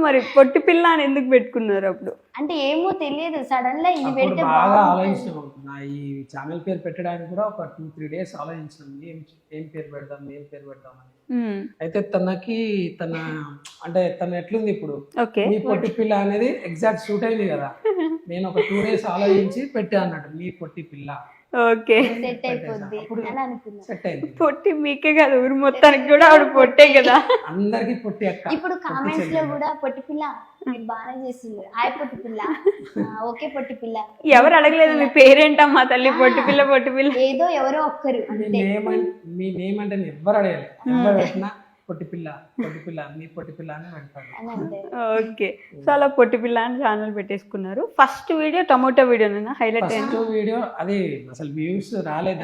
మరి పొట్టి పిల్ల అని ఎందుకు పెట్టుకున్నారు అప్పుడు? అంటే ఏమో తెలియదు, సడన్ గా ఇది అప్పుడు పెడితే బాగా ఆలోచించాం. నా ఈ ఛానల్ పేరు పెట్టడానికి కూడా ఒక 2-3 డేస్ ఆలోచించాం. ఏం పేరు పెడదాం అని. అయితే తన అంటే తను ఎట్లుంది ఇప్పుడు, మీ పొట్టి పిల్ల అనేది ఎగ్జాక్ట్ సూట్ అయింది కదా. నేను ఒక 2 డేస్ ఆలోచించి పెట్టా అన్నట్టు, మీ పొట్టి పిల్ల. ఓకే, సెట్ అయిపోద్ది అని అనుకున్నా. సెట్ అయింది. పొట్టి మీకే కదా, ఊరు మొత్తానికి కూడా ఆవిడ పొట్టే కదా. అందరికి పొట్టి అక్క. ఇప్పుడు కామెంట్స్ లో కూడా పొట్టి పిల్ల మీరు బాగానే చేసింది, హాయ్ పొట్టి పిల్ల, ఓకే పొట్టి పిల్ల. ఎవరు అడగలేదు మీ పేరేంటమ్మా తల్లి, పొట్టి పిల్ల పొట్టి పిల్ల. ఏదో ఎవరో ఒక్కరు మీ నేమ్ అంటే ఎవ్వరు అడగాలి, ఎవరు పెట్టినా పొట్టి పిల్ల మీ పొట్టి పిల్ల అని పెడతారు. ఓకే, సో అలా పొట్టి పిల్ల అని ఛానల్ పెట్టేసుకున్నారు. ఫస్ట్ వీడియో టమోటో వీడియోనా హైలైట్ అయింది? వీడియో అది అసలు వ్యూస్ రాలేదు.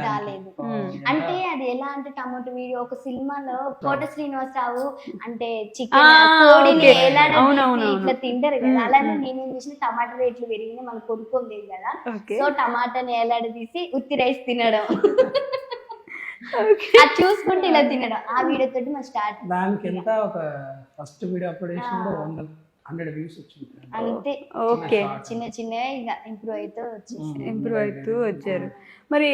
అంటే అది ఎలా అంటే టమోటో వీడియో ఒక సినిమాలో కోట శ్రీనివాసరావు అంటే చికెన్ ఇట్లా తింటారు కదా, అలానే నేనేం చేసిన టమాటా రేట్లు పెరిగినాయి, మనం కొనుక్కోలేదు కదా, సో టమాటాని ఎలాడదీసి ఉత్తి రైస్ తినడం, అది చూసుకుంటే ఇలా తినడం. ఆ వీడియో తోటి మా స్టార్ట్. దానికి ఎంత ఒక ఫస్ట్ వీడియో అప్లోడ్ చేసినప్పుడు 100 వ్యూస్ వచ్చింది అంతే. ఓకే, చిన్నగా ఇంకా ఇంప్రూవ్ అవుతూ వచ్చారు. మరి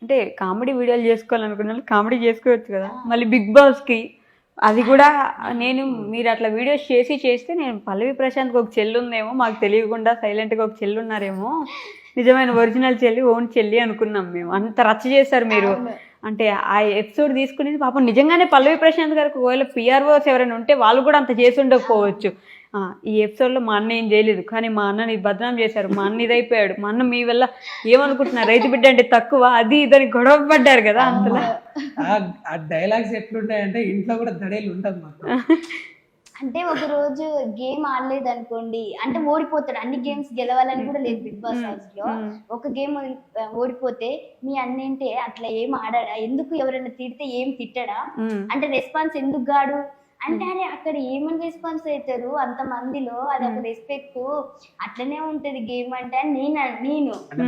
అంటే కామెడీ వీడియోలు చేసుకోవాలనుకున్న కామెడీ చేసుకోవచ్చు కదా, మళ్ళీ బిగ్ బాస్ కి అది కూడా మీరు అట్లా వీడియోస్ చేస్తే నేను పల్లవి ప్రశాంత్కి ఒక చెల్లి ఉందేమో, మాకు తెలియకుండా సైలెంట్గా ఒక చెల్లి ఉన్నారేమో, నిజమైన ఒరిజినల్ చెల్లి ఓన్ చెల్లి అనుకున్నాం మేము. అంత రచ్చ చేశారు మీరు. అంటే ఆ ఎపిసోడ్ తీసుకునేది పాపం నిజంగానే పల్లవి ప్రశాంత్ గారికి ఒకవేళ పిఆర్ఓస్ ఎవరైనా ఉంటే వాళ్ళు కూడా అంత చేసి ఉండకపోవచ్చు. ఈ ఎపిసోడ్లో మా అన్న ఏం చేయలేదు, కానీ మా అన్నని బదనాం చేశారు, మా అన్న ఇదైపోయాడు, మా అన్న మీ వల్ల ఏమనుకుంటున్నారు, రైతు బిడ్డ అంటే తక్కువ, అది ఇదని గొడవ పడ్డారు కదా. అంతలా ఆ డైలాగ్స్ ఎట్లుంటాయంటే ఇంట్లో కూడా దడేలు ఉంటుంది మాకు. అంటే ఒక రోజు గేమ్ ఆడలేదు అనుకోండి, అంటే ఓడిపోతాడు. అన్ని గేమ్స్ గెలవాలని కూడా లేదు బిగ్ బాస్ హౌస్ లో. ఒక గేమ్ ఓడిపోతే మీ అన్నేంటే అట్లా ఏం ఆడాడా, ఎందుకు ఎవరైనా తిడితే ఏం తిట్టడా, అంటే రెస్పాన్స్ ఎందుకు గాడు అంటే, అరే అక్కడ ఏమని రెస్పాన్స్ అవుతారు అంత మందిలో, అది ఒక రెస్పెక్ట్, అట్లనే ఉంటది గేమ్ అంటే నేను అది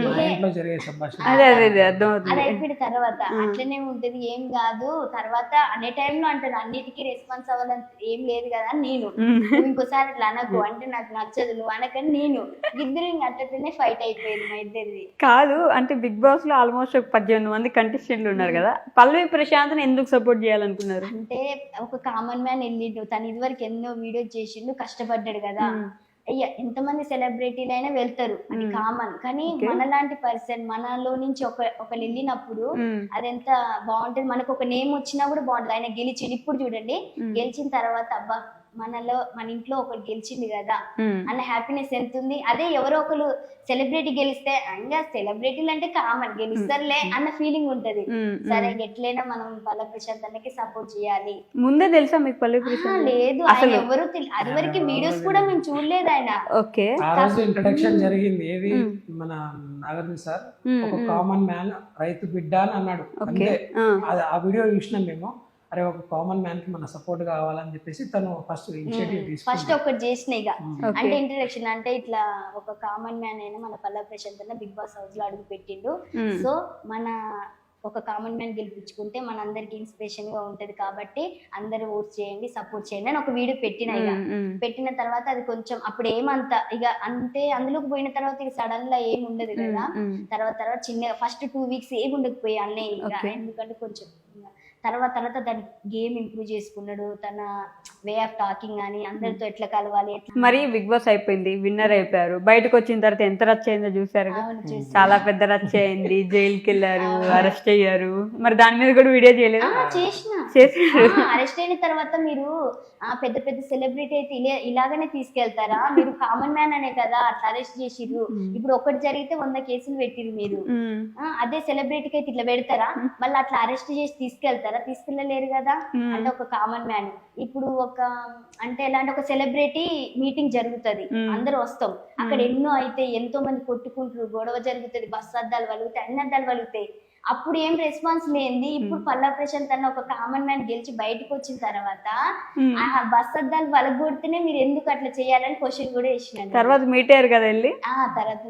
అయిపోయిన తర్వాత అట్లనే ఉంటది, ఏం కాదు తర్వాత అనే టైంలో అంటారు అన్నిటికీ రెస్పాన్స్ అవ్వాలని ఏం లేదు కదా నేను, ఇంకోసారి అట్లా అనకు అంటే నాకు నచ్చదు నువ్వు అనకని నేను, ఇద్దరు అట్లనే ఫైట్ అయిపోయింది మా ఇద్దరిది. కాదు అంటే బిగ్ బాస్ లో ఆల్మోస్ట్ ఒక 18 మంది కంటెస్టెంట్లు ఉన్నారు కదా, పల్లవి ప్రశాంత్ ఎందుకు సపోర్ట్ చేయాలనుకున్నారు? అంటే ఒక కామన్ మ్యాన్ వెళ్ళిండు, తను ఇదివరకు ఎన్నో వీడియోస్ చేసిండు, కష్టపడ్డాడు కదా. అయ్యా ఎంతమంది సెలబ్రిటీలు అయినా వెళ్తారు, అది కామన్, కానీ మనలాంటి పర్సన్ మనలో నుంచి ఒకరు వెళ్ళినప్పుడు అది ఎంత బాగుంటుంది, మనకు ఒక నేమ్ వచ్చినా కూడా బాగుంటుంది. ఆయన గెలిచిండు, ఇప్పుడు చూడండి గెలిచిన తర్వాత అబ్బా మన ఇంట్లో ఒకరు గెలిచింది కదా అన్న హ్యాపీనెస్ ఎంత ఉంది. అదే ఎవరో ఒకరు సెలబ్రిటీ గెలిస్తే ఇంకా సెలబ్రిటీలు అంటే కామన్ గెలుస్తారులే అన్న ఫీలింగ్ ఉంటది. సరే ఎట్లయినా మనం పల్లవి ప్రశాంత్ అన్నకి సపోర్ట్ చేయాలి. ముందే తెలుసా మీకు పల్లవి ప్రశాంత్? లేదు, ఆయన ఎవరు అది వరకు వీడియోస్ కూడా మేము చూడలేదు ఆయన. ఓకే, ఆ రోజు ఇంట్రడక్షన్ జరిగింది ఏది మన నాగార్జున సార్ ఒక కామన్ మ్యాన్ రైతు బిడ్డ అని అన్నాడు. అంటే ఆ వీడియో చూసినాం మేము, అరే ఒక కామన్ మ్యాన్ కి మన సపోర్ట్ కావాలని చెప్పేసి తను ఫస్ట్ ఇనిషియేటివ్ తీసుకుంది. ఫస్ట్ ఒకటి చేసిన ఇక అంటే ఇంట్రడక్షన్ అంటే ఇట్లా ఒక కామన్ మ్యాన్ అయినా మన పల్లవి ప్రశాంత్ అన్న బిగ్ బాస్ హౌస్ లో అడుగు పెట్టిండు, సో మన ఒక కామన్ మ్యాన్ గెలిపించుకుంటే మన అందరికి ఇన్స్పిరేషన్ గా ఉంటది కాబట్టి అందరూ ఓట్ చేయండి సపోర్ట్ చేయండి అని ఒక వీడియో పెట్టిన. ఇక పెట్టిన తర్వాత అది కొంచెం అప్పుడు ఏమంత ఇక అంటే అందులోకి పోయిన తర్వాత ఇక సడన్ గా ఏమి ఉండదు కదా. తర్వాత చిన్న ఫస్ట్ 2 వీక్స్ ఏమి ఉండకపోయి అన్నయ్య ఇక, ఎందుకంటే కొంచెం తర్వాత దాని గేమ్ ఇంప్రూవ్ చేసుకున్నాడు, తన వే ఆఫ్ టాకింగ్ అని అందరితో ఎట్లా కలవాలి. మరి బిగ్ బాస్ అయిపోయింది, విన్నర్ అయిపోయారు, బయటకు వచ్చిన తర్వాత ఎంత రచ్చ అయిందో చూసారు, చాలా పెద్ద రచ్చ అయింది, జైలుకి వెళ్ళారు, అరెస్ట్ అయ్యారు. మరి దాని మీద కూడా వీడియో చేయలేదు? చేశారు. అరెస్ట్ అయిన తర్వాత మీరు పెద్ద పెద్ద సెలబ్రిటీ అయితే ఇలాగనే తీసుకెళ్తారా, మీరు కామన్ మ్యాన్ అనే కదా అట్లా అరెస్ట్ చేసిర్రు. ఇప్పుడు ఒకటి జరిగితే 100 కేసులు పెట్టిరు మీరు, అదే సెలబ్రిటీకి అయితే ఇట్లా పెడతారా, మళ్ళీ అట్లా అరెస్ట్ చేసి తీసుకెళ్ళలేరు కదా. అంటే ఒక కామన్ మ్యాన్ ఇప్పుడు ఒక అంటే ఎలాంటి ఒక సెలబ్రిటీ మీటింగ్ జరుగుతుంది, అందరూ వస్తాం, అక్కడ ఎన్నో అయితే ఎంతో మంది కొట్టుకుంటారు, గొడవ జరుగుతుంది, బస్సు అద్దాలు వలుగుతాయి, అన్ని అద్దాలు వలుగుతాయి, అప్పుడు ఏం రెస్పాన్స్ లేనిది. ఇప్పుడు పల్లవి ప్రశాంత్ అన్న ఒక కామన్ మ్యాన్ గెలిచి బయటకు వచ్చిన తర్వాత ఆ బస్ అద్దాలు వలగొడితేనే మీరు ఎందుకు అట్లా చేయాలని క్వశ్చన్ కూడా వేసినాను. తర్వాత మీట్ అయ్యారు కదా వెళ్ళి? తర్వాత